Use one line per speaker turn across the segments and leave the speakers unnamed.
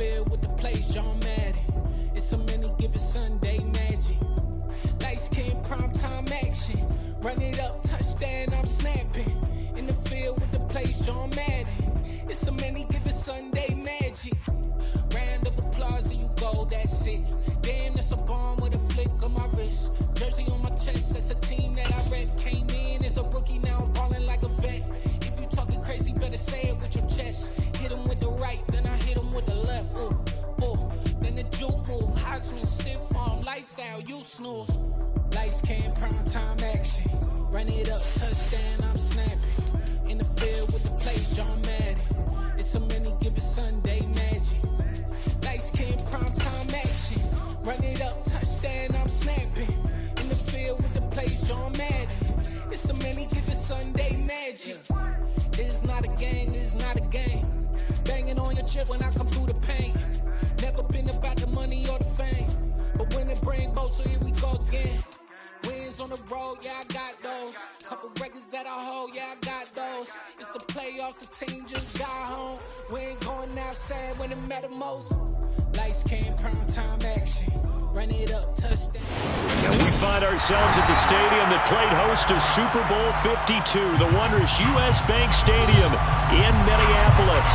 field with the plays, John Madden. It's a many given Sunday magic. Lights came primetime action. Run it up, touchdown, I'm snapping. In the field with the plays, John Madden. It's a many given Sunday magic. Round of applause and you go, that's it. Damn, that's a bomb with a flick on my wrist. Jersey on my chest, that's a team that I rep. Came in as a rookie, now I'm ballin' like a vet. If you talking crazy, better say it with your chest. Hit him with the right, then I hit him with the left. Ooh, ooh. Then the juke move, Heisman stiff arm, lights out, you snooze. Lights came, prime time action. Run it up, touchdown, I'm snapping. In the field with the plays, John Madden. It's a many given Sunday magic. Lights came, prime time action. Run it up, touchdown, I'm snapping. In the field with the plays, John Madden. It's a many given Sunday magic. It's not a game, it's not a game. Banging on your chest when I come through the pain. Never been about the money or the fame. But when it bring both, so here we go again. Wins on the road, yeah, I got those. Couple records that I hold, yeah, I got those. It's the playoffs, the team just got home. We ain't going outside when it matter most. Lights came, prime time action. Run it up, touchdown.
And we find ourselves at the stadium that played host to Super Bowl 52, the wondrous U.S. Bank Stadium in Minneapolis.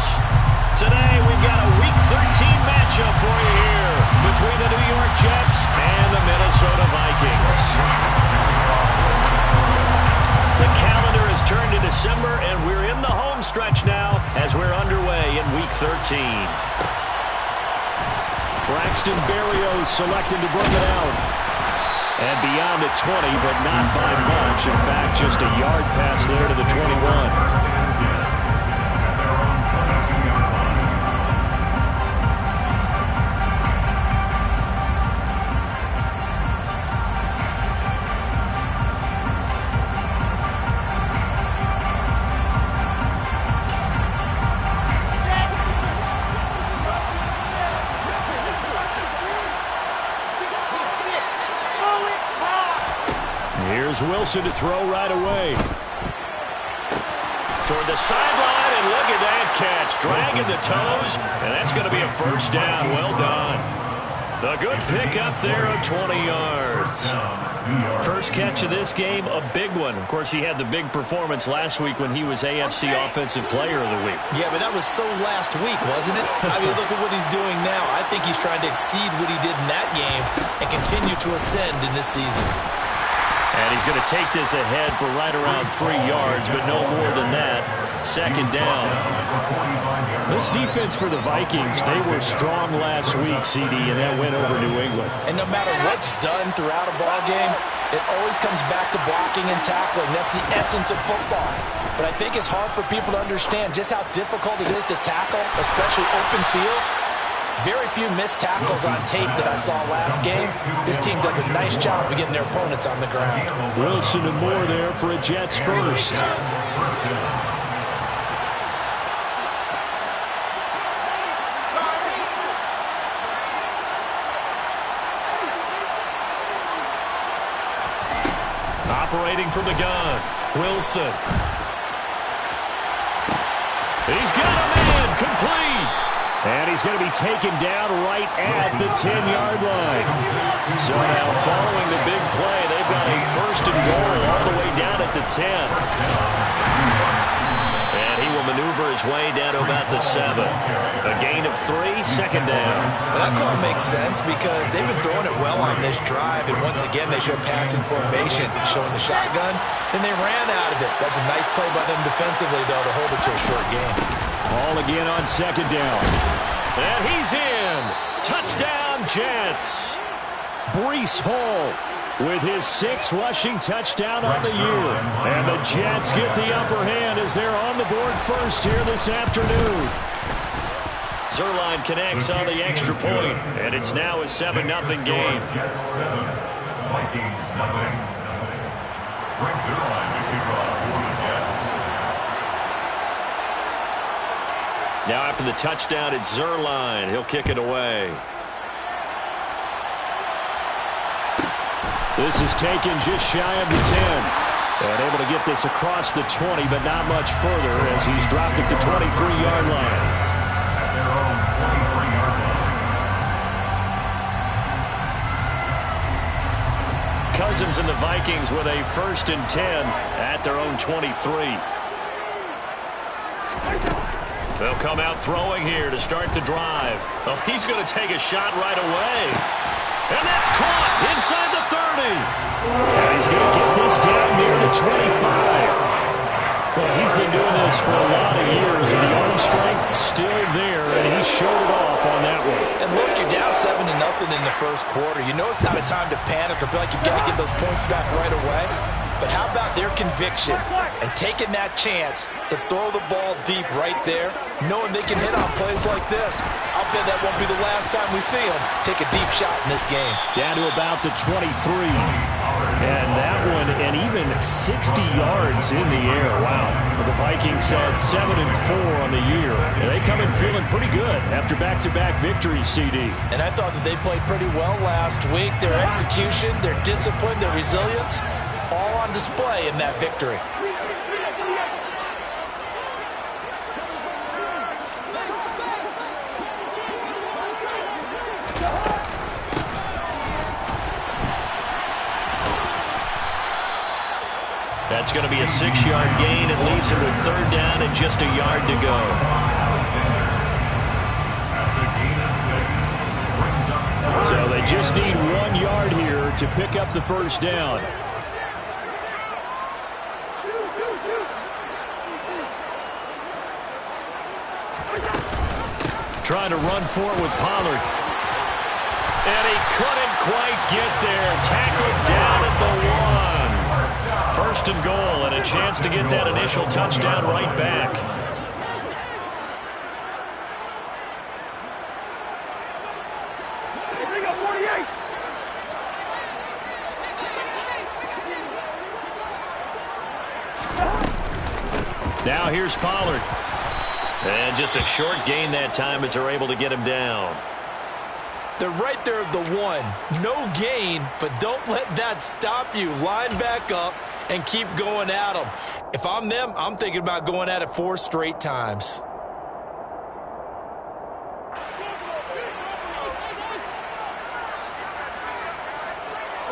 Today, we've got a Week 13 matchup for you here between the New York Jets and the Minnesota Vikings. The calendar has turned to December, and we're in the home stretch now as we're underway in Week 13. Braxton Berrios selected to bring it out. And beyond the 20, but not by much. In fact, just a yard pass there to the 21. Here's Wilson to throw right away. Toward the sideline, and look at that catch. Dragging the toes, and that's going to be a first down. Well done. A good pickup there of 20 yards. First catch of this game, a big one. Of course, he had the big performance last week when he was AFC Offensive Player of the Week.
Yeah, but that was so last week, wasn't it? I mean, look at what he's doing now. I think he's trying to exceed what he did in that game and continue to ascend in this season.
And he's going to take this ahead for right around 3 yards, but no more than that. Second down. This defense for the Vikings, they were strong last week, CD, and that went over New England.
And no matter what's done throughout a ball game, it always comes back to blocking and tackling. That's the essence of football. But I think it's hard for people to understand just how difficult it is to tackle, especially open field. Very few missed tackles on tape that I saw last game. This team does a nice job of getting their opponents on the ground.
Wilson and Moore there for a Jets first. Operating from the gun, Wilson. He's got a man, complete. And he's going to be taken down right at the 10-yard line. So now following the big play, they've got a first and goal all the way down at the 10. And he will maneuver his way down to about the 7. A gain of 3, second down.
Well, that call makes sense because they've been throwing it well on this drive. And once again, they showed passing formation, showing the shotgun. Then they ran out of it. That's a nice play by them defensively, though, to hold it to a short game.
Ball again on second down. And he's in. Touchdown, Jets. Breece Hall with his 6th rushing touchdown on the year. And the Jets get the upper hand as they're on the board first here this afternoon. Zuerlein connects on the extra point, and it's now a 7-0 game.
Vikings, nothing. Frank Zuerlein, the kickoff for the Jets.
Now after the touchdown, it's Zuerlein. He'll kick it away. This is taken just shy of the 10. And able to get this across the 20, but not much further as he's dropped it to 23-yard line.
At their own 23-yard line.
Cousins and the Vikings with a 1st and 10 at their own 23. They'll come out throwing here to start the drive. Oh, he's going to take a shot right away. And that's caught inside the 30. And he's going to get this down near the 25. Well, he's been doing this for a lot of years, and the arm strength still there, and he showed it off on that one.
And look, you're down 7-0 in the first quarter. You know it's not a time to panic or feel like you've got to get those points back right away. But how about their conviction and taking that chance to throw the ball deep right there, knowing they can hit on plays like this? I'll bet that won't be the last time we see them take a deep shot in this game.
Down to about the 23. And that one, and even 60 yards in the air. Wow. The Vikings had 7-4 on the year. And they come in feeling pretty good after back-to-back victories, CD.
And I thought that they played pretty well last week. Their execution, their discipline, their resilience, all on display in that victory.
That's going to be a 6-yard gain. It leaves him with 3rd down and just a yard to go. So they just need 1 yard here to pick up the 1st down. Trying to run for it with Pollard. And he couldn't quite get there. Tackled down at the 1. 1st and goal, and a chance to get that initial touchdown right back. Now here's Pollard. And just a short gain that time as they're able to get him down.
They're right there at the 1. No gain, but don't let that stop you. Line back up and keep going at them. If I'm them, I'm thinking about going at it 4 straight times.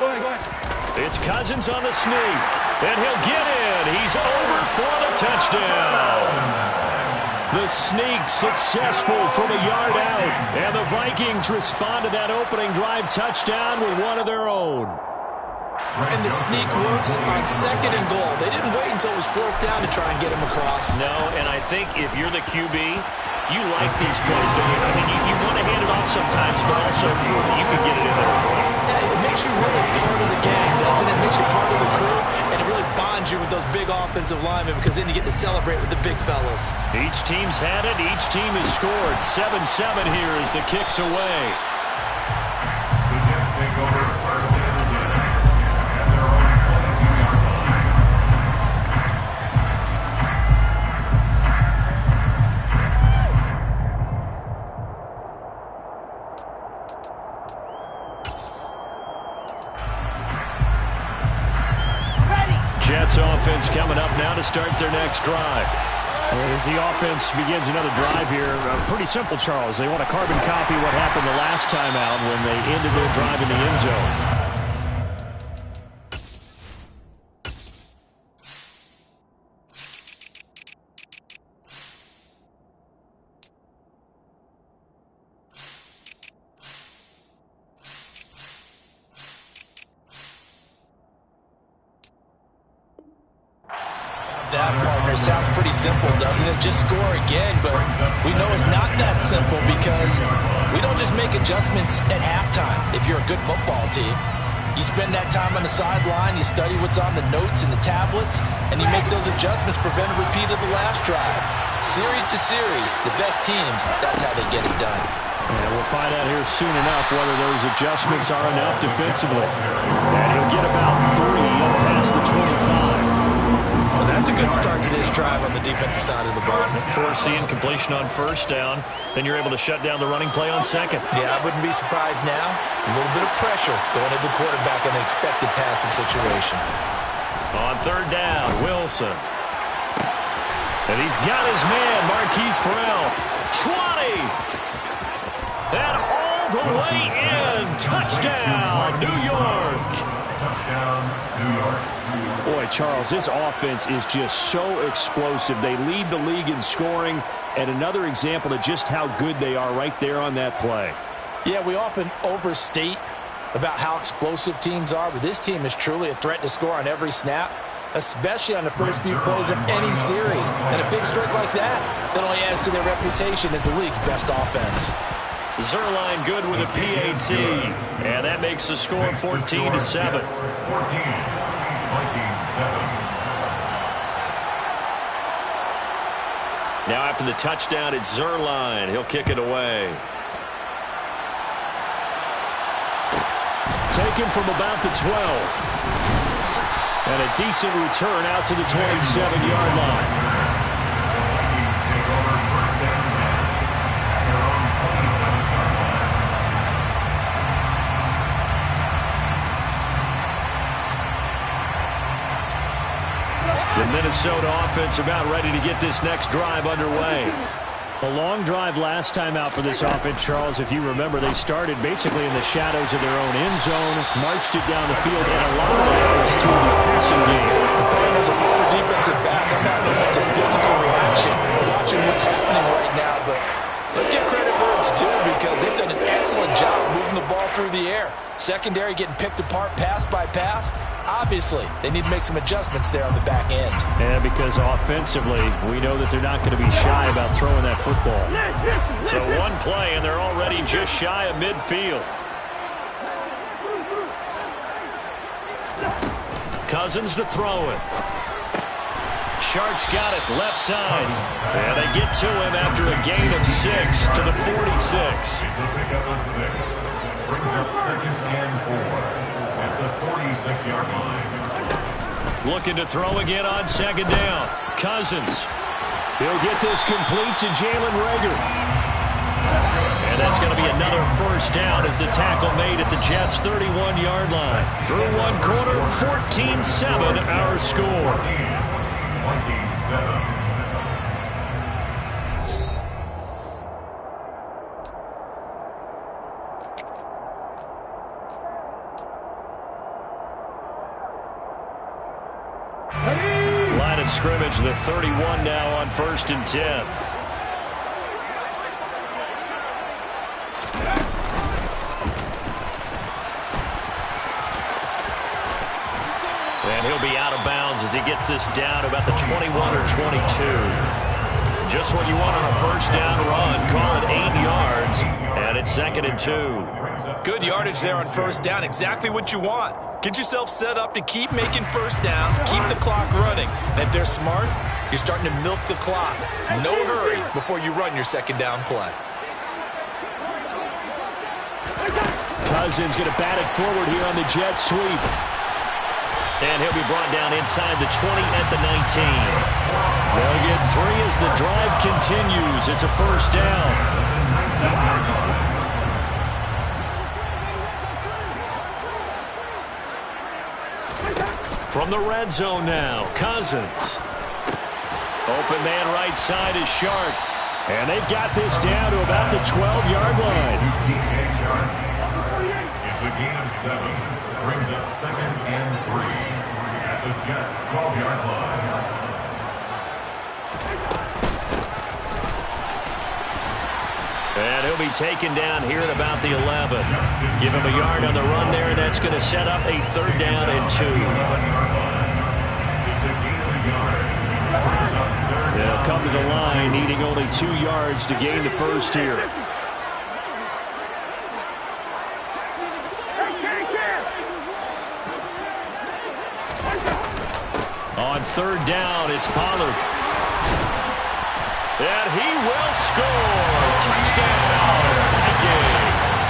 Go ahead.
It's Cousins on the sneak, and he'll get in. He's over for the touchdown. The sneak successful from a yard out, and the Vikings respond to that opening drive touchdown with one of their own.
And the sneak works on 2nd and goal. They didn't wait until it was 4th down to try and get him across.
No, and I think if you're the QB, you like these plays, don't you? I mean, you want to hand it off sometimes, but also you can get it in there as well.
Yeah, it makes you really part of the gang, doesn't it? It makes you part of the crew, and it really bonds you with those big offensive linemen because then you get to celebrate with the big fellas.
Each team's had it. Each team has scored. 7-7 here as the kick's away.
The Jets take over 1st and 10 at their own 22-yard line.
Jets offense coming up now to start their next drive. As the offense begins another drive here, pretty simple, Charles. They want to carbon copy what happened the last time out when they ended their drive in the end zone.
That, partner, sounds pretty simple, doesn't it? Just score again, but we know it's not that simple because we don't just make adjustments at halftime if you're a good football team. You spend that time on the sideline, you study what's on the notes and the tablets, and you make those adjustments, prevent a repeat of the last drive. Series to series, the best teams, that's how they get it done.
And we'll find out here soon enough whether those adjustments are enough defensively. And he'll get about 3 past the 25.
Well, that's a good start to this drive on the defensive side of the ball.
Forcing completion on 1st down. Then you're able to shut down the running play on 2nd.
Yeah, I wouldn't be surprised now. A little bit of pressure going at the quarterback in an expected passing situation.
On 3rd down, Wilson. And he's got his man, Marquise Brown. 20! And all the way in. Touchdown, New York.
Touchdown, New York.
Boy, Charles, this offense is just so explosive. They lead the league in scoring, and another example of just how good they are right there on that play.
Yeah, we often overstate about how explosive teams are, but this team is truly a threat to score on every snap, especially on the first few plays of any series. And a big streak like that only adds to their reputation as the league's best offense.
Zuerlein good with a PAT, and that makes the score 14-7.
14, Vikings 7.
Now after the touchdown, it's Zuerlein. He'll kick it away. Taken from about the 12. And a decent return out to the 27-yard line.
Vikings take over first down 10 at their own 27-yard line.
The Minnesota offense about ready to get this next drive underway. A long drive last time out for this offense, Charles. If you remember, they started basically in the shadows of their own end zone, marched it down the field, and a lot of that was through the passing game.
And as a former defensive back, I'm having a physical reaction watching what's happening right now, but let's give credit where it's due because they've done an excellent job moving the ball through the air. Secondary getting picked apart pass by pass. Obviously, they need to make some adjustments there on the back end.
And because offensively, we know that they're not going to be shy about throwing that football. So one play, and they're already just shy of midfield. Cousins to throw it. Sharks got it left side. And they get to him after a gain of 6 to the 46.
It's a pickup of 6. Brings up 2nd and 4 at the 46-yard line.
Looking to throw again on 2nd down. Cousins. He'll get this complete to Jalen Reagor. And that's going to be another first down as the tackle made at the Jets' 31-yard line. Through one quarter, 14-7 our score.
14, Vikings 7.
Line of scrimmage, the 31 now on 1st and 10. And he'll be out of bounds as he gets this down to about the 21 or 22. Just what you want on a first down run. Call it 8 yards, and it's 2nd and 2.
Good yardage there on first down. Exactly what you want. Get yourself set up to keep making first downs, keep the clock running. And if they're smart, you're starting to milk the clock. No hurry before you run your 2nd down play.
Cousins going to bat it forward here on the jet sweep. And he'll be brought down inside the 20 at the 19. They'll get 3 as the drive continues. It's a first down. From the red zone now, Cousins. Open man right side is Shark. And they've got this down to about the 12-yard line.
It's a gain of 7. Brings up 2nd and 3 at the Jets' 12-yard line.
And he'll be taken down here at about the 11. Give him a yard on the run there, and that's going to set up a 3rd down and 2. They'll come to the line, needing only 2 yards to gain the first here. On 3rd down, it's Pollard. And he will score. Touchdown, Vikings.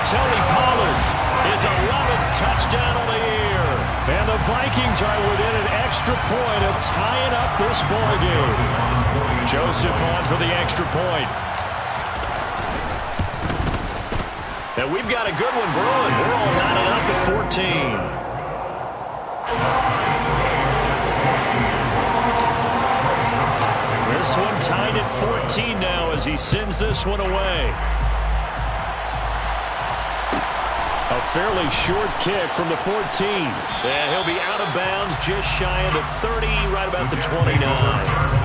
Tony Pollard, his 11th touchdown of the year. And the Vikings are within an extra point of tying up this ball game. Joseph on for the extra point. And we've got a good one brewing. We're all knotted up at 14. This one tied at 14 now as he sends this one away. A fairly short kick from the 14. And he'll be out of bounds just shy of the 30, right about the 29.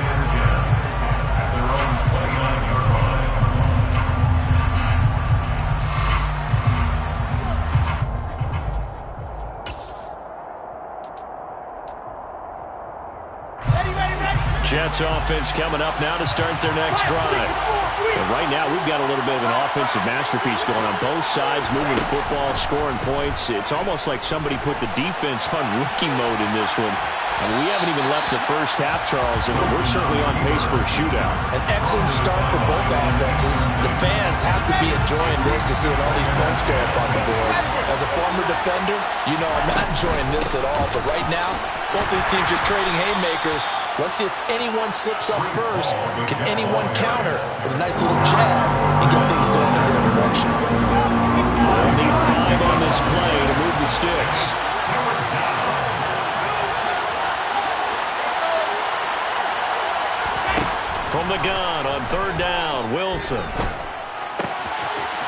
Jets offense coming up now to start their next drive. And right now, we've got a little bit of an offensive masterpiece going on both sides, moving the football, scoring points. It's almost like somebody put the defense on rookie mode in this one. And we haven't even left the first half, Charles, and we're certainly on pace for a shootout.
An excellent start for both offenses. The fans have to be enjoying this to see all these points go up on the board. As a former defender, you know I'm not enjoying this at all. But right now, both these teams just trading haymakers. Let's see if anyone slips up first. Can anyone counter with a nice little jab and get things going in their direction?
We'll need 5 on this play to move the sticks. From the gun on 3rd down, Wilson.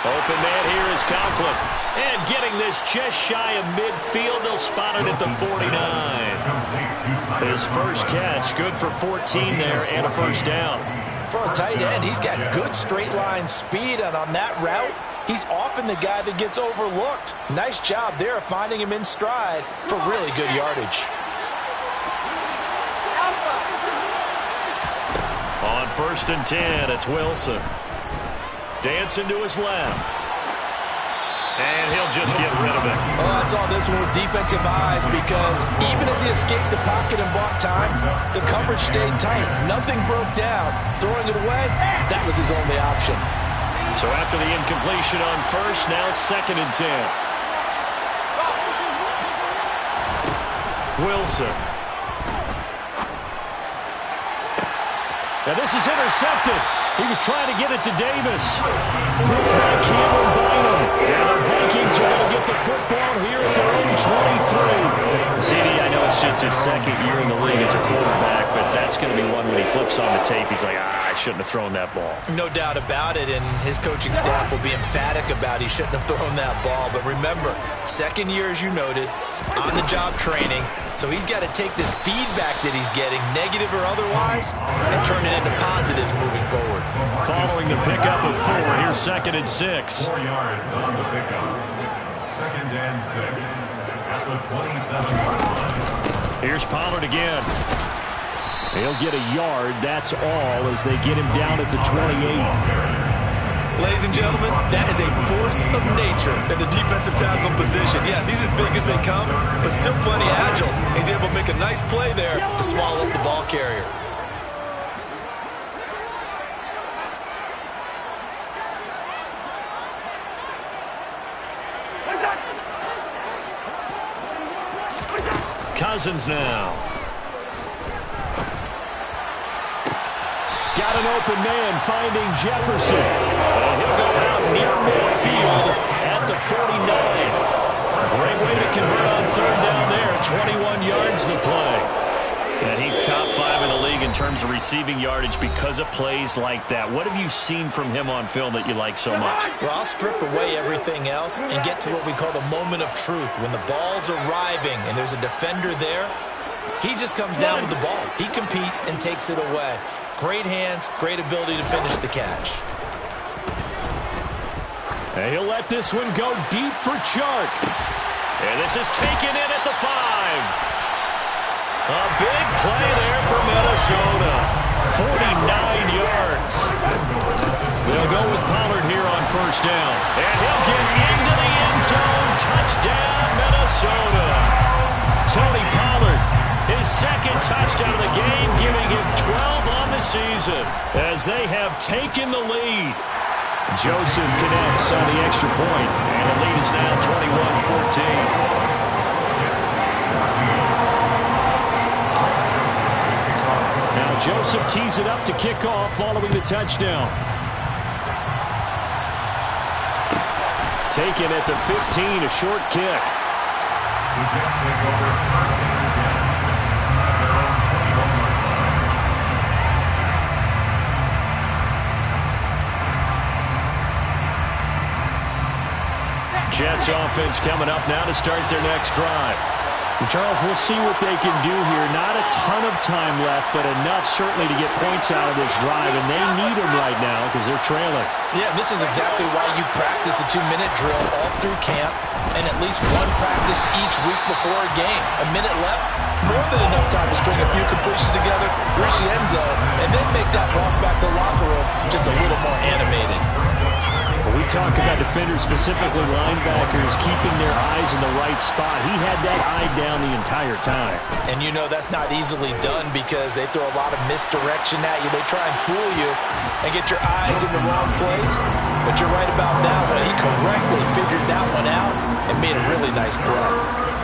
Open man here is Conklin. And getting this just shy of midfield, they'll spot it at the 49. His first catch, good for 14 there and a first down.
For a tight end, he's got good straight line speed, and on that route, he's often the guy that gets overlooked. Nice job there of finding him in stride for really good yardage.
On 1st and 10, it's Wilson. Dancing to his left. And he'll just get rid of it.
Oh, I saw this one with defensive eyes because even as he escaped the pocket and bought time, the coverage stayed tight. Nothing broke down. Throwing it away, that was his only option.
So after the incompletion on 1st, now 2nd and 10. Wilson. Now this is intercepted. He was trying to get it to Davis. Picked by Cameron Bynum. And the Vikings are going to get the football here at their own 23. CD, I know it's just his 2nd year in the league as a quarterback, but that's going to be one when he flips on the tape. He's like, I shouldn't have thrown that ball.
No doubt about it, and his coaching staff will be emphatic about he shouldn't have thrown that ball. But remember, 2nd year, as you noted, on-the-job training. So he's got to take this feedback that he's getting, negative or otherwise, and turn it into positives moving forward.
Following the pickup of 4, here's 2nd and 6.
4 yards on the pickup. 2nd and 6 at the 27-yard line.
Here's Pollard again. He'll get a yard, that's all, as they get him down at the 28.
Ladies and gentlemen, that is a force of nature in the defensive tackle position. Yes, he's as big as they come, but still plenty agile. He's able to make a nice play there to swallow up the ball carrier.
Cousins now. Got an open man finding Jefferson. And he'll go out near midfield at the 49. Great way to convert on 3rd down there. 21 yards the play. And he's top 5 in the league in terms of receiving yardage because of plays like that. What have you seen from him on film that you like so much?
Well, I'll strip away everything else and get to what we call the moment of truth. When the ball's arriving and there's a defender there, he just comes down with the ball. He competes and takes it away. Great hands, great ability to finish the catch.
And he'll let this one go deep for Chark. And this is taken in at the 5. A big play there for Minnesota. 49 yards. They'll go with Pollard here on 1st down. And he'll get into the end zone. Touchdown, Minnesota. Tony Pollard, his 2nd touchdown of the game, giving him 12 on the season as they have taken the lead. Joseph connects on the extra point, and the lead is now 21-14. Now Joseph tees it up to kick off following the touchdown. Taken at the 15, a short kick.
The Jets take over 1st and 10 at their own 21-yard line.
Jets offense coming up now to start their next drive. And Charles, we'll see what they can do here. Not a ton of time left, but enough certainly to get points out of this drive, and they need them right now because they're trailing.
Yeah, this is exactly why you practice a 2-minute drill all through camp and at least one practice each week before a game. A minute left, more than enough time to string a few completions together, reach the end zone, and then make that walk back to the locker room just a little more animated.
We talk about defenders, specifically linebackers, keeping their eyes in the right spot. He had that eye down the entire time.
And you know that's not easily done because they throw a lot of misdirection at you. They try and fool you and get your eyes in the wrong place. But you're right about that one. He correctly figured that one out and made a really nice play.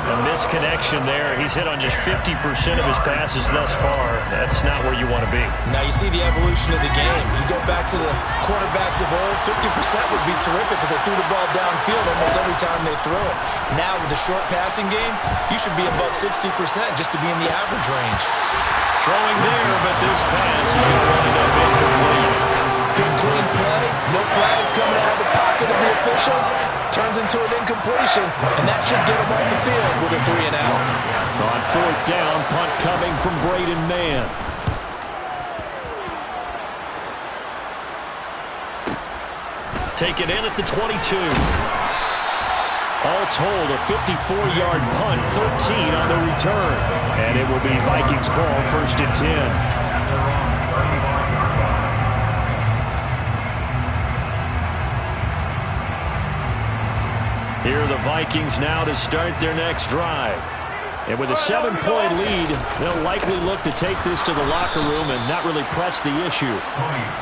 A misconnection there. He's hit on just 50% of his passes thus far. That's not where you want to be.
Now you see the evolution of the game. You go back to the quarterbacks of old, 50% would be terrific because they threw the ball downfield almost every time they threw it. Now with the short passing game, you should be above 60% just to be in the average range.
Throwing there, but this pass is going to wind up incomplete.
Good clean play. No flags coming out of the pocket of the officials. Turns into an incompletion, and that should get him off the field with a 3-and-out.
On fourth down, punt coming from Braden Mann. Taken in at the 22. All told, a 54-yard punt, 13 on the return. And it will be Vikings ball, 1st and 10. Here are the Vikings now to start their next drive. And with a 7-point lead, they'll likely look to take this to the locker room and not really press the issue.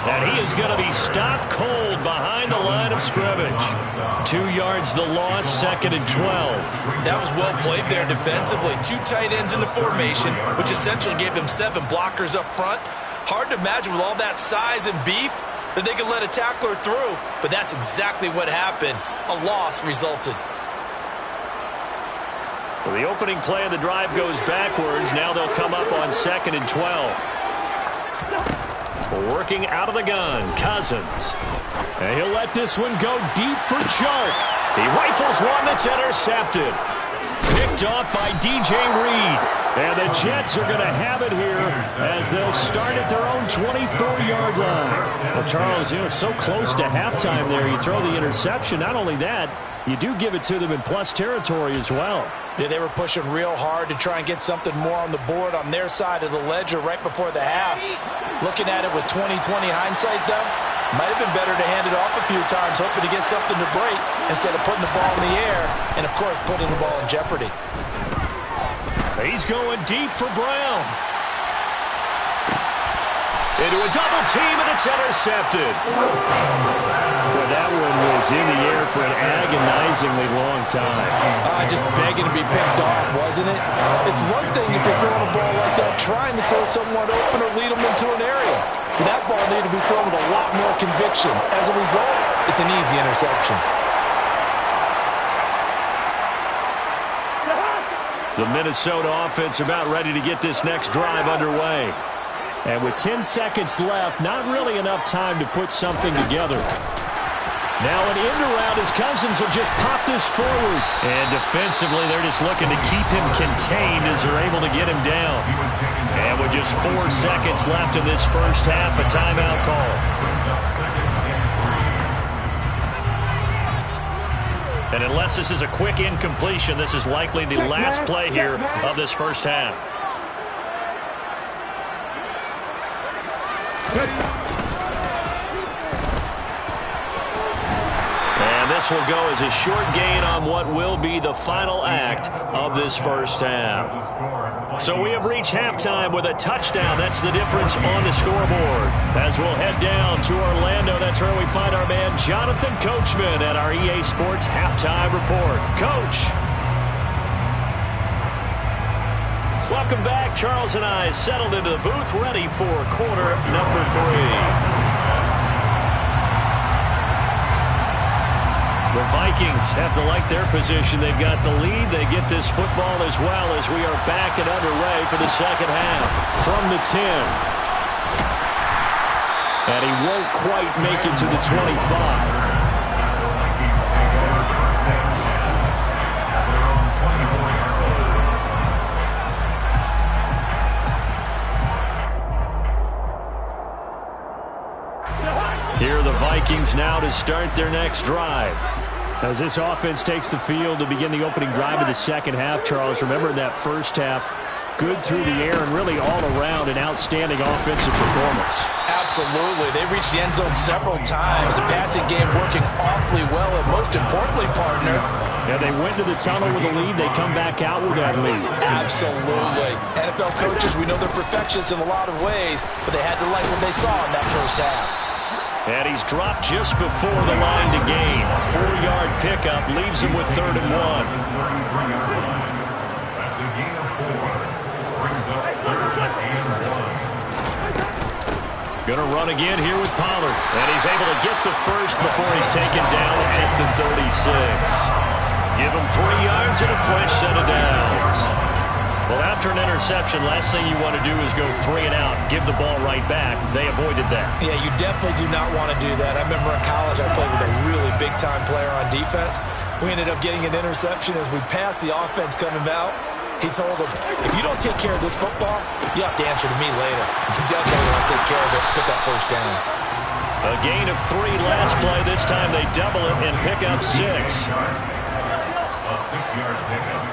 And he is going to be stopped cold behind the line of scrimmage. 2 yards the loss, 2nd and 12.
That was well played there defensively. 2 tight ends in the formation, which essentially gave them 7 blockers up front. Hard to imagine with all that size and beef that they could let a tackler through, but that's exactly what happened. A loss resulted.
So the opening play of the drive goes backwards. Now they'll come up on 2nd and 12. Working out of the gun, Cousins. And he'll let this one go deep for Chark. He rifles one that's intercepted. Picked off by DJ Reed. And the Jets are going to have it here as they'll start at their own 24-yard line. Well, Charles, you know, so close to halftime there. You throw the interception. Not only that, you do give it to them in plus territory as well.
Yeah, they were pushing real hard to try and get something more on the board on their side of the ledger right before the half. Looking at it with 20/20 hindsight, though, might have been better to hand it off a few times, hoping to get something to break instead of putting the ball in the air and, of course, putting the ball in jeopardy.
He's going deep for Brown. Into a double team, and it's intercepted. Well, that one was in the air for an agonizingly long time.
Just begging to be picked off, wasn't it? It's one thing if you're throwing a ball like that, trying to throw someone open or lead them into an area. That ball needed to be thrown with a lot more conviction. As a result, it's an easy interception.
The Minnesota offense about ready to get this next drive underway. And with 10 seconds left, not really enough time to put something together. Now an end around as Cousins will just pop this forward. And defensively, they're just looking to keep him contained as they're able to get him down. And with just 4 seconds left in this first half, a timeout call. And unless this is a quick incompletion, this is likely the last play here of this first half. And this will go as a short gain on what will be the final act of this first half. So we have reached halftime with a touchdown. That's the difference on the scoreboard. As we'll head down to Orlando, that's where we find our man Jonathan Coachman at our EA Sports Halftime Report. Coach. Welcome back. Charles and I settled into the booth, ready for quarter number 3. The Vikings have to like their position. They've got the lead. They get this football as well as we are back and underway for the second half. From the 10. And he won't quite make it to the 25. Vikings now to start their next drive. As this offense takes the field to begin the opening drive of the second half, Charles, remember in that first half, good through the air and really all around an outstanding offensive performance.
Absolutely. They reached the end zone several times. The passing game working awfully well, and most importantly, partner,
yeah, they went to the tunnel with a lead. They come back out with that lead.
Absolutely. NFL coaches, we know they're perfectionists in a lot of ways, but they had to like what they saw in that first half.
And he's dropped just before the line to gain. A 4-yard pickup leaves him with 3rd and 1.
That's a gain of 4. Brings up 3rd and 1.
Going to run again here with Pollard. And he's able to get the first before he's taken down at the 36. Give him 3 yards and a fresh set of downs. Well, after an interception, last thing you want to do is go 3 and out, give the ball right back. They avoided that.
Yeah, you definitely do not want to do that. I remember in college I played with a really big-time player on defense. We ended up getting an interception as we passed the offense coming out. He told him, if you don't take care of this football, you have to answer to me later. You definitely want to take care of it, pick up first downs.
A gain of 3 last play. This time they double it and pick up 6.
A 6-yard pickup.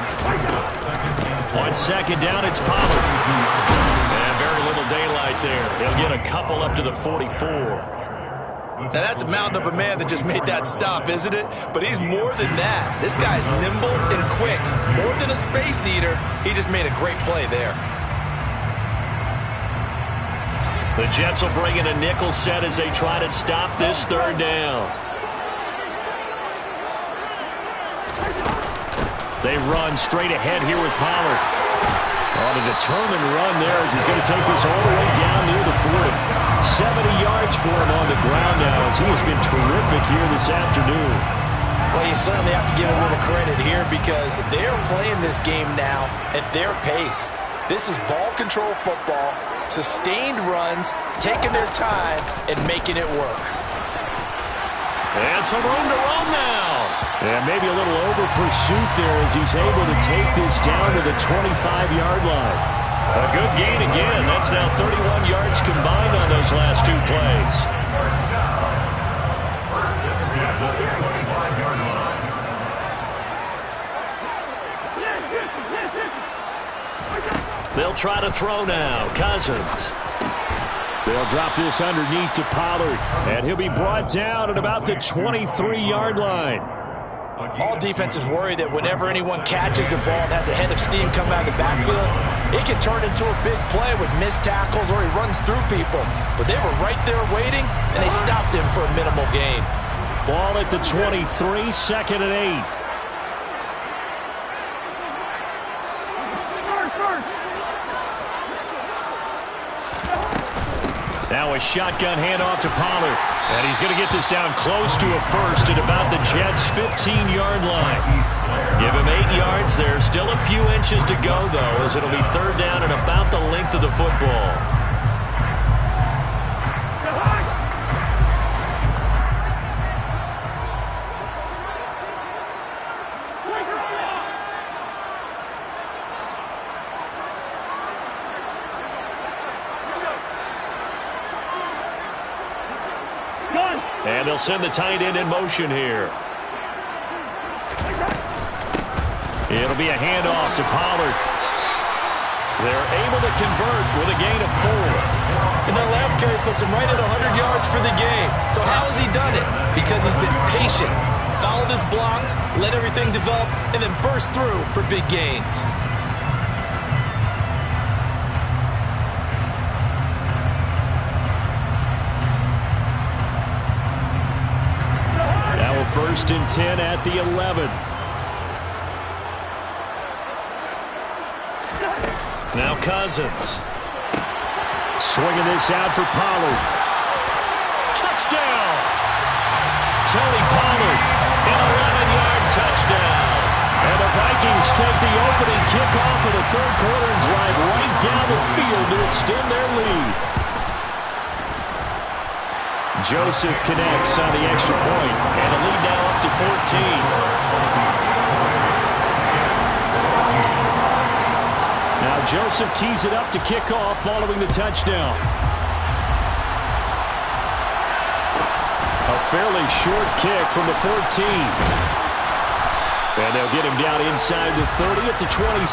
On second down, it's Pollard. And very little daylight there. He'll get a couple up to the 44.
Now, that's a mountain of a man that just made that stop, isn't it? But he's more than that. This guy's nimble and quick. More than a space eater, he just made a great play there.
The Jets will bring in a nickel set as they try to stop this 3rd down. They run straight ahead here with Pollard. On a determined run there as he's going to take this all the way down near the 40. 70 yards for him on the ground now as he has been terrific here this afternoon.
Well, you certainly have to give a little credit here because they're playing this game now at their pace. This is ball control football, sustained runs, taking their time, and making it work.
And some room to run now. And maybe a little over pursuit there as he's able to take this down to the 25-yard line. A good gain again. That's now 31 yards combined on those last 2 plays.
First down. First down at the 25-yard line.
They'll try to throw now. Cousins. They'll drop this underneath to Pollard. And he'll be brought down at about the 23-yard line.
All defenses worry that whenever anyone catches the ball and has a head of steam come out of the backfield, it can turn into a big play with missed tackles or he runs through people. But they were right there waiting, and they stopped him for a minimal gain.
Ball at the 23, 2nd and 8. Now a shotgun handoff to Pollard. And he's going to get this down close to a first at about the Jets' 15-yard line. Give him 8 yards there. Still a few inches to go, though, as it'll be 3rd down and about the length of the football. And they'll send the tight end in motion here. It'll be a handoff to Pollard. They're able to convert with a gain of 4.
And that last carry puts him right at 100 yards for the game. So how has he done it? Because he's been patient, followed his blocks, let everything develop, and then burst through for big gains.
First and 10 at the 11. Now Cousins. Swinging this out for Pollard. Touchdown! Tony Pollard, an 11-yard touchdown. And the Vikings take the opening kickoff of the 3rd quarter and drive right down the field to extend their lead. Joseph connects on the extra point, and a lead now up to 14. Now Joseph tees it up to kick off following the touchdown. A fairly short kick from the 14. And they'll get him down inside the 30 at the 27.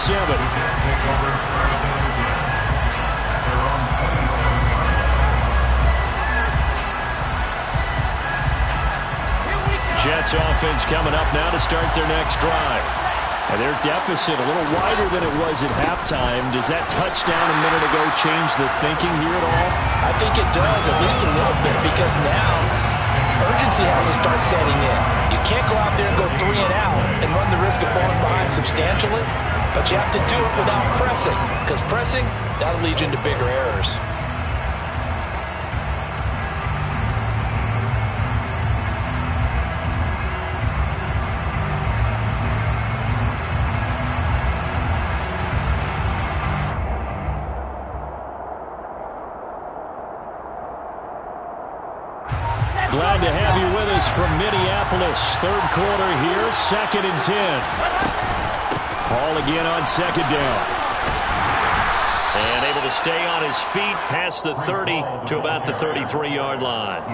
Jets offense coming up now to start their next drive. And their deficit a little wider than it was at halftime. Does that touchdown a minute ago change the thinking here at all?
I think it does, at least a little bit, because now urgency has to start setting in. You can't go out there and go 3 and out and run the risk of falling behind substantially, but you have to do it without pressing, because pressing, that'll lead you into bigger errors.
Glad to have you with us from Minneapolis. Third quarter here, 2nd and 10. Ball again on 2nd down. And able to stay on his feet past the 30 to about the 33-yard line.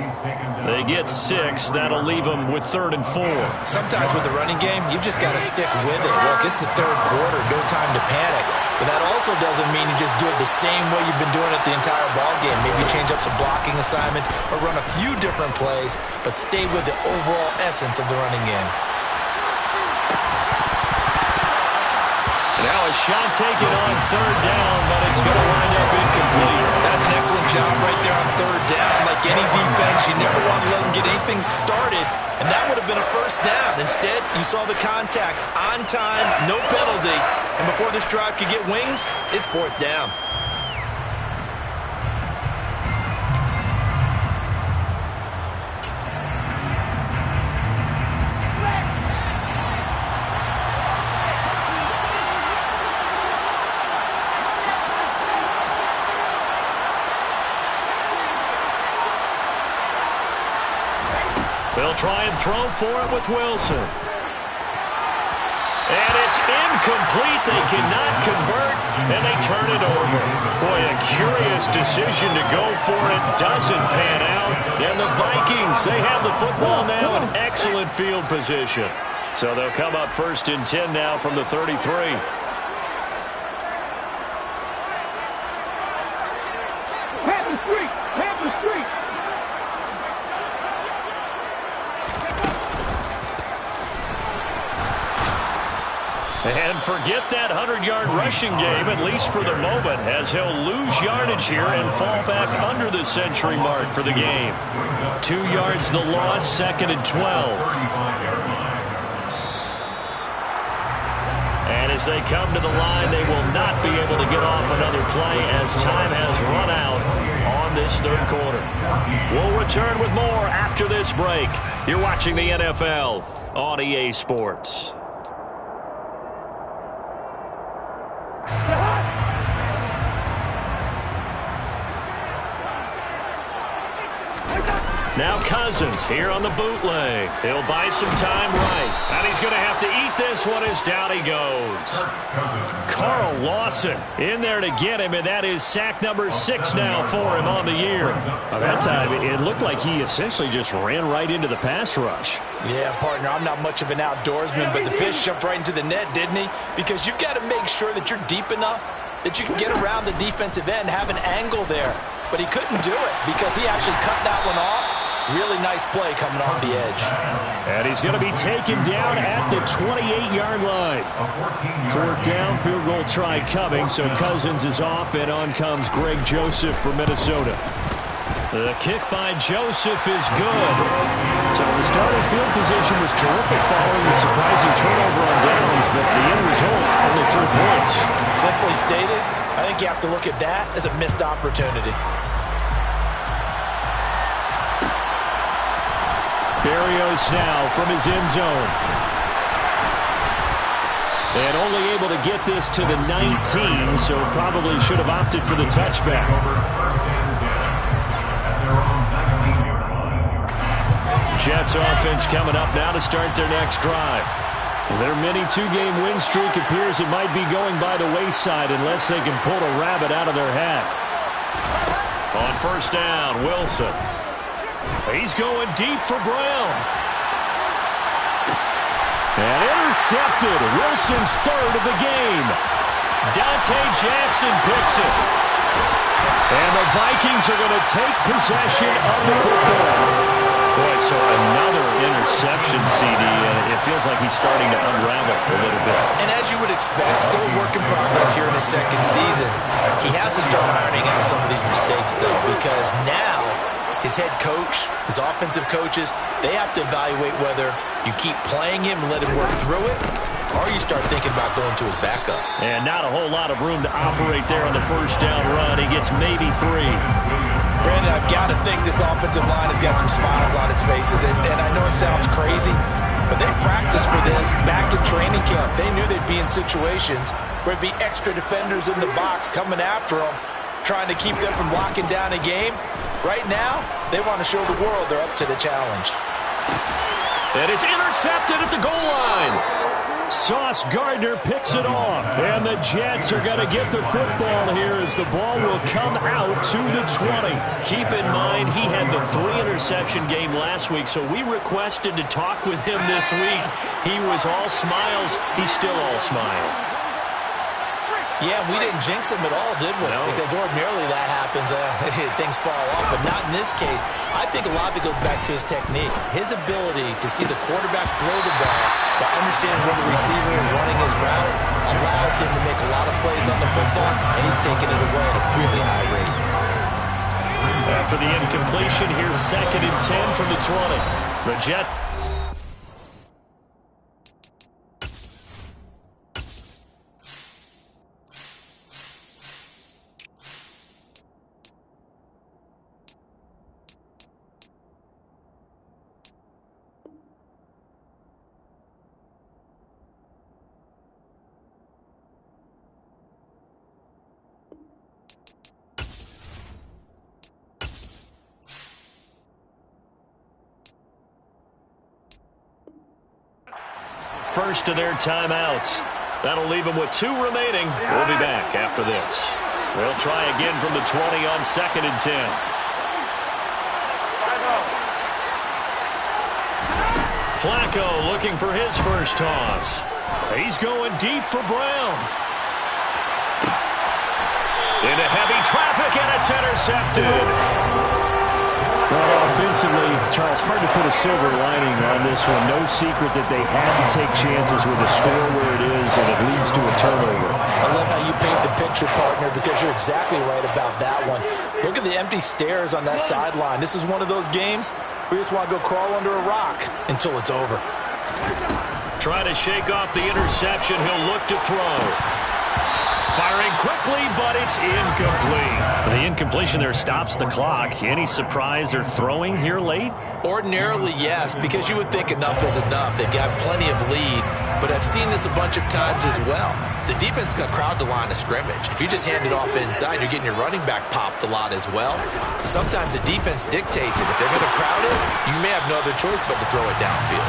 They get 6. That'll leave them with 3rd and 4.
Sometimes with the running game, you've just got to stick with it. Look, it's the 3rd quarter, no time to panic. But that also doesn't mean you just do it the same way you've been doing it the entire ball game. Maybe change up some blocking assignments or run a few different plays, but stay with the overall essence of the running game.
Now a shot taken on 3rd down, but it's going to wind up incomplete.
That's an excellent job right there on 3rd down. Like any defense, you never want to let them get anything started, and that would have been a 1st down. Instead, you saw the contact on time, no penalty, and before this drive could get wings, it's 4th down.
They'll try and throw for it with Wilson. And it's incomplete. They cannot convert, and they turn it over. Boy, a curious decision to go for it. Doesn't pan out. And the Vikings, they have the football now in excellent field position. So they'll come up 1st and 10 now from the 33. And forget that 100-yard rushing game, at least for the moment, as he'll lose yardage here and fall back under the century mark for the game. 2 yards the loss, 2nd and 12. And as they come to the line, they will not be able to get off another play as time has run out on this 3rd quarter. We'll return with more after this break. You're watching the NFL on EA Sports. Now Cousins here on the bootleg. He'll buy some time right. And he's going to have to eat this one as down he goes. Carl Lawson in there to get him, and that is sack number 6 now for him on the year. By that time, it looked like he essentially just ran right into the pass rush.
Yeah, partner, I'm not much of an outdoorsman, but the fish jumped right into the net, didn't he? Because you've got to make sure that you're deep enough that you can get around the defensive end, have an angle there. But he couldn't do it because he actually cut that one off. Really nice play coming off the edge.
And he's going to be taken down at the 28-yard line. 4th down, field goal try coming, so Cousins is off, and on comes Greg Joseph for Minnesota. The kick by Joseph is good. So the starting field position was terrific following the surprising turnover on downs, but the end result, only 3 points.
Simply stated, I think you have to look at that as a missed opportunity.
Berrios now from his end zone. And only able to get this to the 19, so probably should have opted for the touchback. Jets offense coming up now to start their next drive. Their mini 2-game win streak appears it might be going by the wayside unless they can pull a rabbit out of their hat. On 1st down, Wilson. He's going deep for Brown. And intercepted. Wilson's third of the game. Dante Jackson picks it. And the Vikings are going to take possession of the football. Boy, so another interception, CD, and it feels like he's starting to unravel a little bit.
And as you would expect, still a work in progress here in his second season. He has to start ironing out some of these mistakes, though, because now his head coach, his offensive coaches, they have to evaluate whether you keep playing him and let him work through it, or you start thinking about going to his backup.
And not a whole lot of room to operate there on the first down run. He gets maybe 3.
Brandon, I've got to think this offensive line has got some smiles on its faces. And I know it sounds crazy, but they practiced for this back in training camp. They knew they'd be in situations where there'd be extra defenders in the box coming after them, trying to keep them from locking down a game. Right now, they want to show the world they're up to the challenge.
And it's intercepted at the goal line. Sauce Gardner picks it off. And the Jets are going to get the football here as the ball will come out to the 20. Keep in mind, he had the 3-interception game last week, so we requested to talk with him this week. He was all smiles. He's still all smile.
Yeah, we didn't jinx him at all, did we?
No.
Because ordinarily that happens. Things fall off, but not in this case. I think a lot of it goes back to his technique. His ability to see the quarterback throw the ball while understanding where the receiver is running his route allows him to make a lot of plays on the football, and he's taking it away at a really high rate.
After the incompletion, here's 2nd and 10 from the 20. The Jets. First of their timeouts. That'll leave them with 2 remaining. We'll be back after this. They'll try again from the 20 on 2nd and 10. Flacco looking for his first toss. He's going deep for Brown. Into heavy traffic, and it's intercepted. Well, offensively, Charles, hard to put a silver lining on this one. No secret that they had to take chances with the score where it is, and it leads to a turnover.
I love how you paint the picture, partner, because you're exactly right about that one. Look at the empty stares on that sideline. This is one of those games where you just want to go crawl under a rock until it's over.
Trying to shake off the interception. He'll look to throw. Firing quickly, but it's incomplete. The incompletion there stops the clock. Any surprise they're throwing here late?
Ordinarily, yes, because you would think enough is enough. They've got plenty of lead, but I've seen this a bunch of times as well. The defense is going to crowd the line of scrimmage. If you just hand it off inside, you're getting your running back popped a lot as well. Sometimes the defense dictates it. If they're going to crowd it, you may have no other choice but to throw it downfield.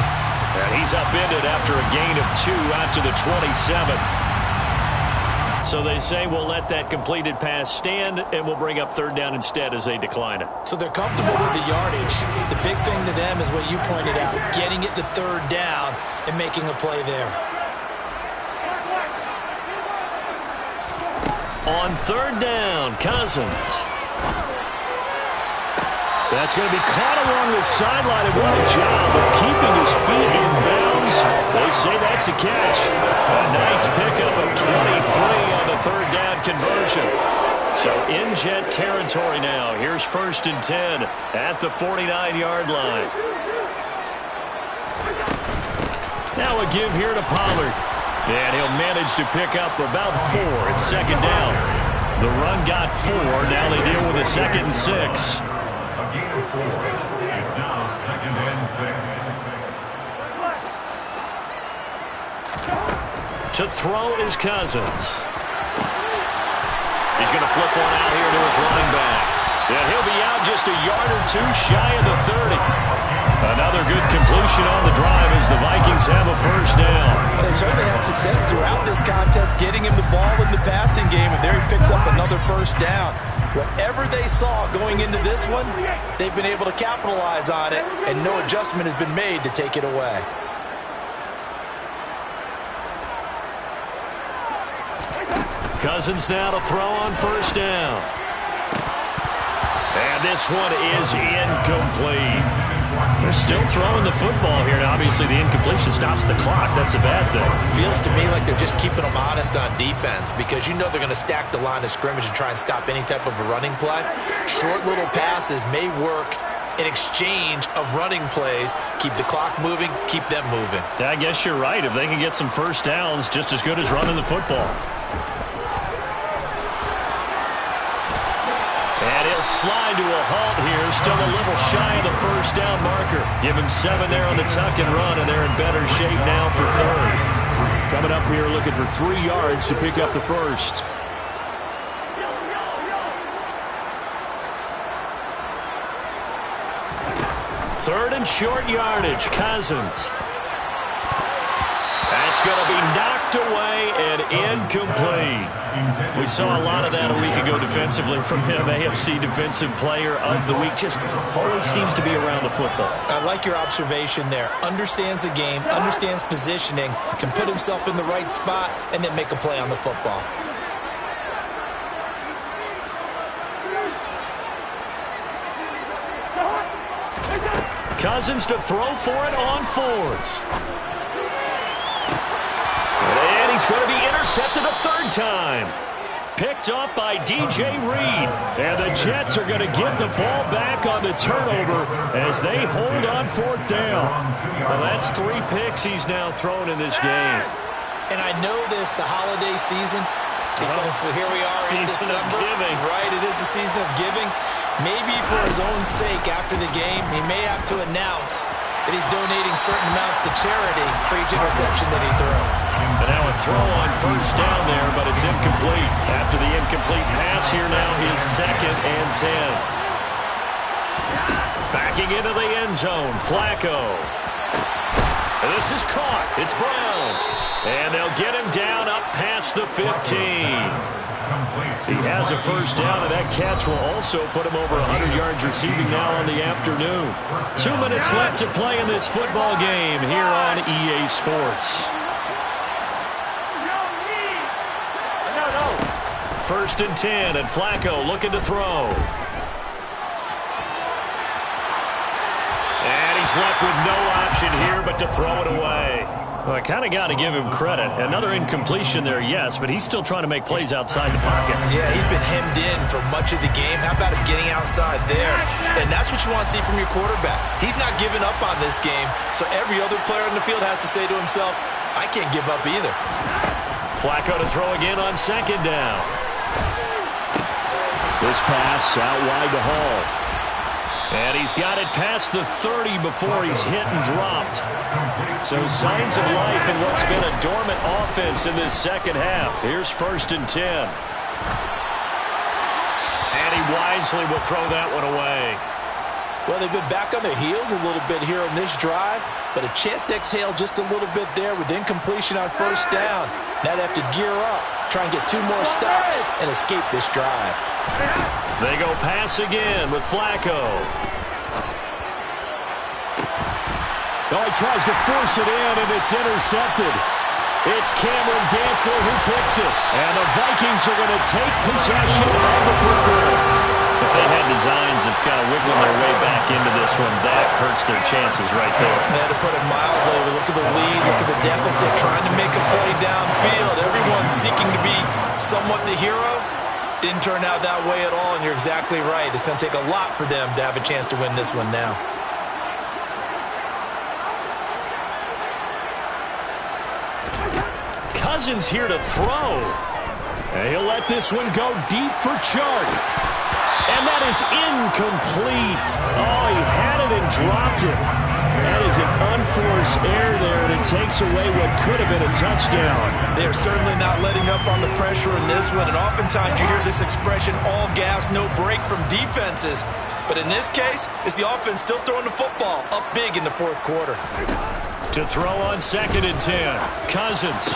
And he's upended after a gain of 2 out to the 27. So they say we'll let that completed pass stand, and we'll bring up 3rd down instead as they decline it.
So they're comfortable with the yardage. The big thing to them is what you pointed out, getting it to 3rd down and making a play there.
On 3rd down, Cousins. That's going to be caught along the sideline, and what a job of keeping his feet in bounds. They say that's a catch. A nice pickup of 23 on the 3rd down conversion. So in Jet territory now. Here's 1st and 10 at the 49-yard line. Now a give here to Pollard. And he'll manage to pick up about 4 at 2nd down. The run got 4. Now they deal with a 2nd and 6.
It's now 2nd and 6.
To throw is Cousins. He's going to flip one out here to his running back. And he'll be out just a yard or 2 shy of the 30. Another good completion on the drive as the Vikings have a 1st down.
Well, they certainly had success throughout this contest, getting him the ball in the passing game, and there he picks up another 1st down. Whatever they saw going into this one, they've been able to capitalize on it, and no adjustment has been made to take it away.
Cousins now to throw on first down. And this one is incomplete. They're still throwing the football here. Now, obviously, the incompletion stops the clock. That's a bad thing.
Feels to me like they're just keeping them honest on defense because you know they're going to stack the line of scrimmage and try and stop any type of a running play. Short little passes may work in exchange of running plays. Keep the clock moving, keep them moving.
I guess you're right. If they can get some first downs, just as good as running the football. And he'll slide to a halt here. Still a little shy of the first down marker. Give him 7 there on the tuck and run, and they're in better shape now for third. Coming up here looking for 3 yards to pick up the first. Third and short yardage. Cousins. That's going to be knocked away and incomplete. We saw a lot of that a week ago defensively from him. AFC Defensive Player of the Week. Just always seems to be around the football.
I like your observation there. Understands the game, understands positioning, can put himself in the right spot, and then make a play on the football.
Cousins to throw for it on 4th. And he's going to be intercepted a 3rd time. Picked off by DJ Reed. And the Jets are going to get the ball back on the turnover as they hold on 4th down. Well, that's 3 picks he's now thrown in this game.
And I know this, the holiday season, because here we are in December.
Season of giving.
Right, it is the season of giving. Maybe for his own sake after the game, he may have to announce that he's donating certain amounts to charity for each interception that he threw.
And now a throw on first down there, but it's incomplete. After the incomplete pass, here now is 2nd and 10. Backing into the end zone, Flacco. And this is caught. It's Brown. And they'll get him down up past the 15. He has a first down, and that catch will also put him over 100 yards receiving now on the afternoon. 2 minutes left to play in this football game here on EA Sports. 1st and 10, and Flacco looking to throw. And he's left with no option here but to throw it away. Well, I kind of got to give him credit. Another incompletion there, yes, but he's still trying to make plays outside the pocket.
Yeah, he's been hemmed in for much of the game. How about him getting outside there? And that's what you want to see from your quarterback. He's not giving up on this game, so every other player in the field has to say to himself, I can't give up either.
Flacco to throw again on 2nd down. This pass out wide to Hall. And he's got it past the 30 before he's hit and dropped. So signs of life in what's been a dormant offense in this second half. Here's 1st and 10. And he wisely will throw that one away.
Well, they've been back on their heels a little bit here on this drive, but a chance to exhale just a little bit there with incompletion on first down. Now they have to gear up, try and get 2 more stops, and escape this drive.
They go pass again with Flacco.
Oh, he tries to force it in, and it's intercepted.
It's Cameron Dantzler who picks it. And the Vikings are going to take possession of the football. If they had designs of kind of wiggling their way back into this one, that hurts their chances right there.
To put it mildly, look at the lead, look at the deficit, trying to make a play downfield. Everyone seeking to be somewhat the hero. Didn't turn out that way at all, and you're exactly right. It's going to take a lot for them to have a chance to win this one now.
Cousins here to throw. And he'll let this one go deep for Chark. And that is incomplete. Oh, he had it and dropped it. That is an unforced error there, and it takes away what could have been a touchdown.
They're certainly not letting up on the pressure in this one, and oftentimes you hear this expression, all gas, no break from defenses. But in this case, it's the offense still throwing the football up big in the 4th quarter.
To throw on 2nd and 10, Cousins.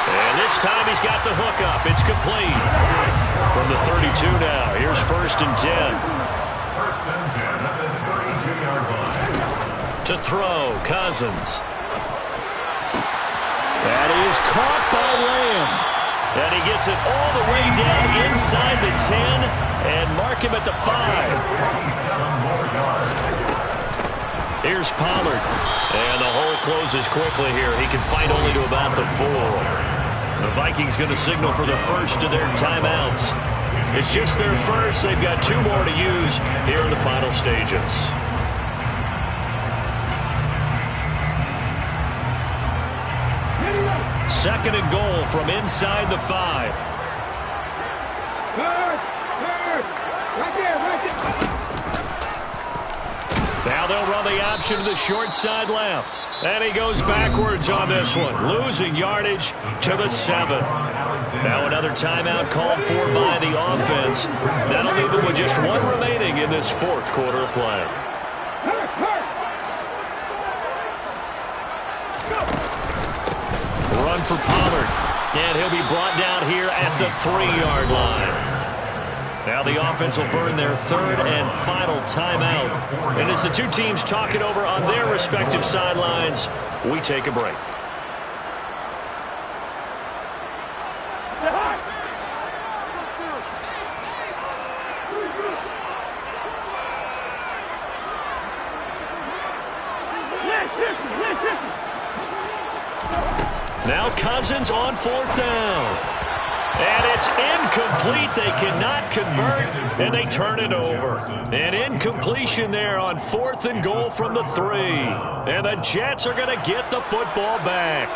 And this time he's got the hook up. It's complete. From the 32 now, here's 1st and 10.
1st and 10 at the 32-yard line.
To throw, Cousins. That is caught by Lamb. And he gets it all the way down inside the 10 and mark him at the 5.
47 more yards.
Here's Pollard. And the hole closes quickly here. He can fight only to about the 4. The Vikings going to signal for the first of their timeouts. It's just their first. They've got 2 more to use here in the final stages. Second and goal from inside the 5. Now they'll run the option to the short side left. And he goes backwards on this one, losing yardage to the 7. Now another timeout called for by the offense. That'll leave them with just 1 remaining in this 4th quarter of play. Run for Pollard, and he'll be brought down here at the 3-yard line. Now the offense will burn their 3rd and final timeout. And as the 2 teams talk it over on their respective sidelines, we take a break. Now Cousins on 4th down. And it's incomplete. They cannot convert, and they turn it over. An incompletion there on 4th and goal from the 3. And the Jets are going to get the football back.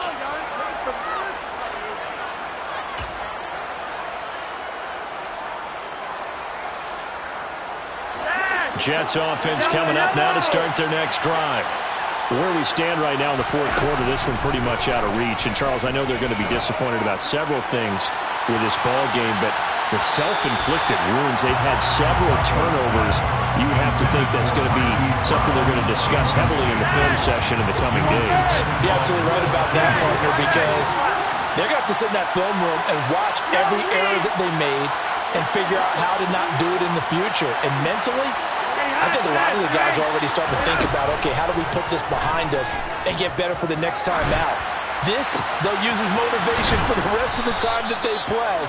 Jets offense coming up now to start their next drive. Where we stand right now in the 4th quarter, this one pretty much out of reach. And, Charles, I know they're going to be disappointed about several things with this ball game, but the self-inflicted wounds, they've had several turnovers. You would have to think that's going to be something they're going to discuss heavily in the film session in the coming days.
You're absolutely right about that, partner, because they're going to have to sit in that film room and watch every error that they made and figure out how to not do it in the future. And mentally, I think a lot of the guys are already starting to think about, okay, how do we put this behind us and get better for the next time out? This, they'll use as motivation for the rest of the time that they play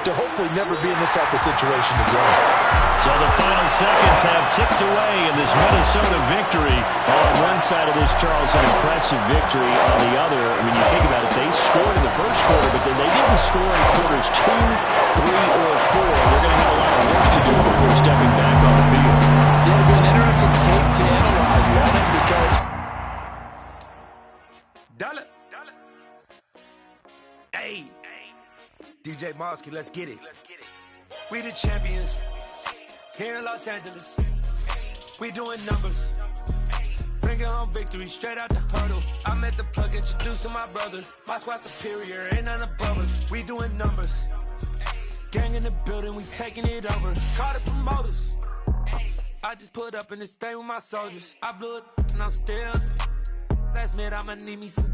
to hopefully never be in this type of situation again.
So the final seconds have ticked away in this Minnesota victory. On one side of this, Charles, an impressive victory. On the other, when you think about it, they scored in the 1st quarter, but then they didn't score in quarters 2, 3, or 4. They're going to have a lot of work to do before stepping back on the field.
It'll be an interesting tape to analyze, won't it? Because
hey, DJ Mosky, let's get it. We the champions here in Los Angeles. We doing numbers. Bringing home victory straight out the huddle. I'm at the plug, introduced to my brother. My squad superior, ain't none above us. We doing numbers. Gang in the building, we taking it over. Call the promoters. I just put up in this thing with my soldiers. I blew it and I'm still. Last minute I'ma need me some.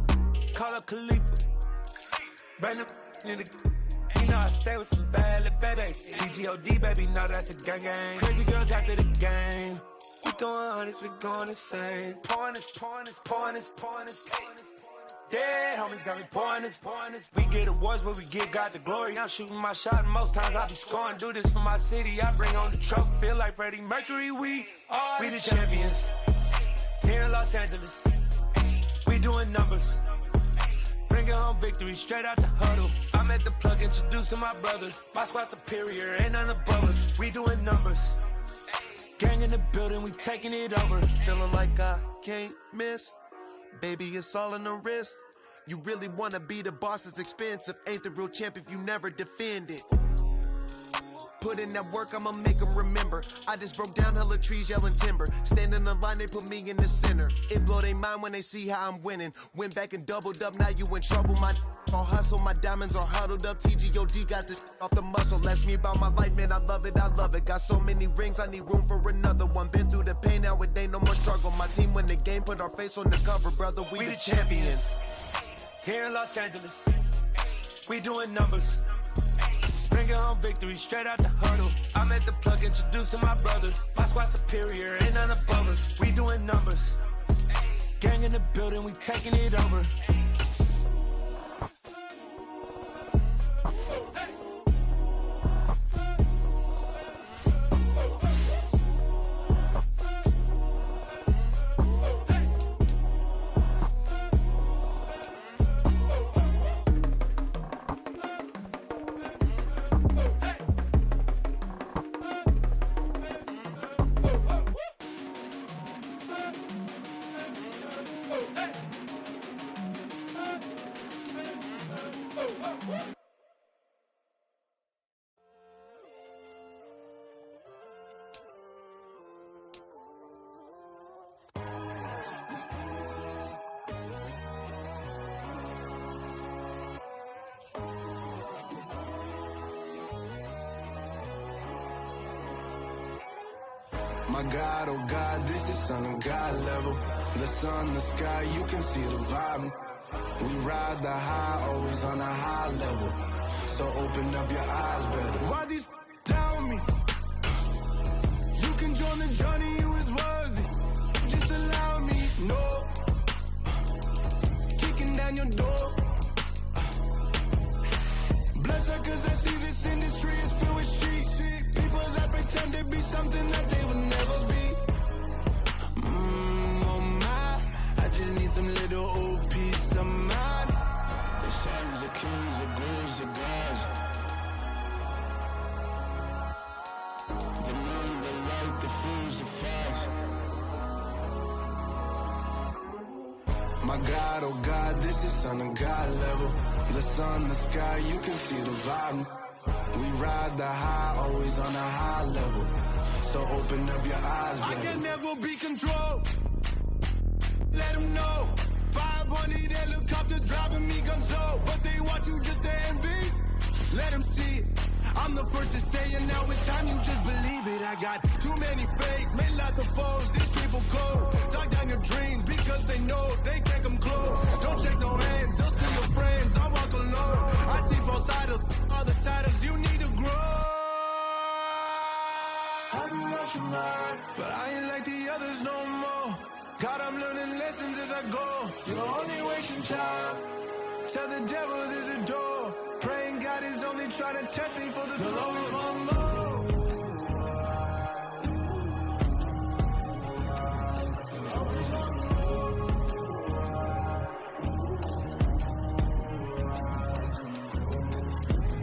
Call up Khalifa. Bring them in the. You know I stay with some bad little baby. TGOD baby, no that's a gang gang. Crazy girls after the game. We doing honest, we going insane. Pouring this. Yeah, homies got me pouring this. We get awards where we get God the glory. I'm shooting my shot and most times I be scoring. Do this for my city, I bring on the trophy. Feel like Freddie Mercury, we the champions here in Los Angeles. We doing numbers. Bringing home victory straight out the huddle. I'm at the plug, introduced to my brother. My squad superior, ain't none above us. We doing numbers. Gang in the building, we taking it over.
Feeling like I can't miss. Baby, it's all in the wrist. You really wanna be the boss, it's expensive. Ain't the real champ if you never defend it. Put in that work, I'ma make them remember. I just broke down hella trees, yelling timber. Standing in the line, they put me in the center. It blow their mind when they see how I'm winning. Went back and doubled up, now you in trouble. My all hustle, my diamonds are huddled up. TGOD got this off the muscle. Ask me about my life, man, I love it. Got so many rings, I need room for another one. Been through the pain, now it ain't no more struggle. My team win the game, put our face on the cover, brother. We the champions.
Here in Los Angeles, we doing numbers. Bring Bringing home victory straight out the huddle. I'm at the plug, introduced to my brothers. My squad superior, ain't none above us. We doing numbers. Gang in the building, we taking it over.
My God, oh God, this is Son of God level. The sun, the sky, you can see the vibe. We ride the high, always on a high level. So open up your eyes better. Why these down me? You can join the journey, you is worthy. Just allow me, no. Kicking down your door. Bloodsuckers, I see this industry is filled with sheep. People that pretend to be something that they would never be. Oh my, I just need some little old peace of mind. The sons, the kings, the bulls, the gods. The none, the light, the fools, the facts. My God, oh God, this is Son of God level. The sun, the sky, you can see the vibe. We ride the high, always on a high level. So open up your eyes, baby. I can never be controlled. Let them know. 500 helicopters driving me gonzo. But they want you just to envy. Let them see it. I'm the first to say it, now it's time you just believe it. I got too many fakes, made lots of foes. These people cold. Talk down your dreams because they know they can't come close. Don't shake no hands, they'll steal your friends. I walk alone. I see false idols, other titles. You need to grow. I be watching mine, but I ain't like the others no more. God, I'm learning lessons as I go. You're only wasting time. Tell the devil there's a door. Praying God is only trying to test me for the always want more.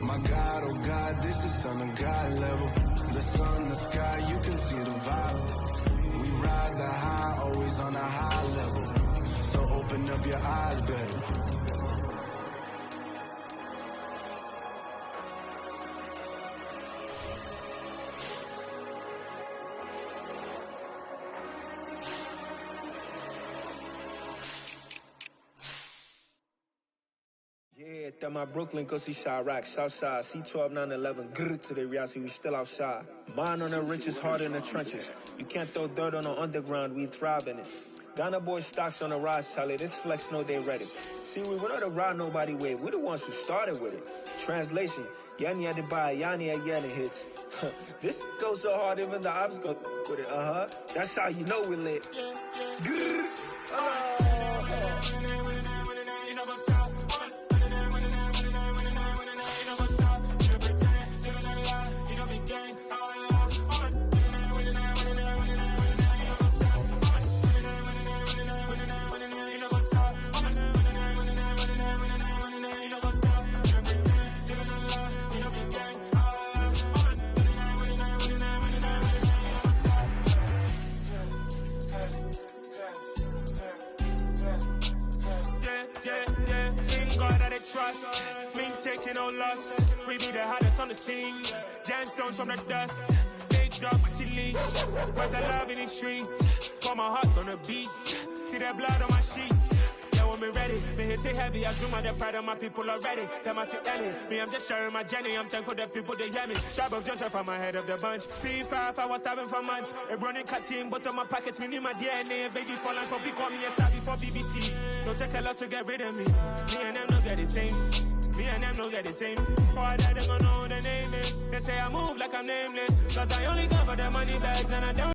My God, oh God, this is Son of God level. The sun, the sky, you can see the vibe. We ride the high, always on a high level. So open up your eyes better.
Yeah, that my Brooklyn, go see Chirac, Southside, C12, 911, grrr to the reality, we still outside. Mine on the riches, hard in the trenches. You can't throw dirt on the underground, we thrive in it. Ghana boys stocks on the rise, Charlie, this flex know they ready. See, we were not a ride nobody wave, we the ones who started with it. Translation, Yanni had to buy, Yanni had Yanni hits. This goes so hard, even the ops go with it, That's how you know we lit. Grrr,
trust, me taking no loss. We be the hottest on the scene. Gemstones from the dust. Big dog, pretty leash. Where's the love in the streets? Got my heart on the beat. See that blood on my sheets. Yeah, when me ready, me hit it heavy. I zoom out the pride of my people already. Them I see Ellie. Me, I'm just sharing my journey. I'm thankful that people they hear me. Tribe of Joseph, I'm ahead of the bunch. P5, I was starving for months. A running cut in both of my pockets. Me need my DNA. Baby for lunch, but we call me a star before BBC. Don't take a lot to get rid of me. Me and them don't get the same.
Me and them don't get the same. Part of them don't know who the name is. They say I move like I'm nameless. Cause I only cover the money bags and I don't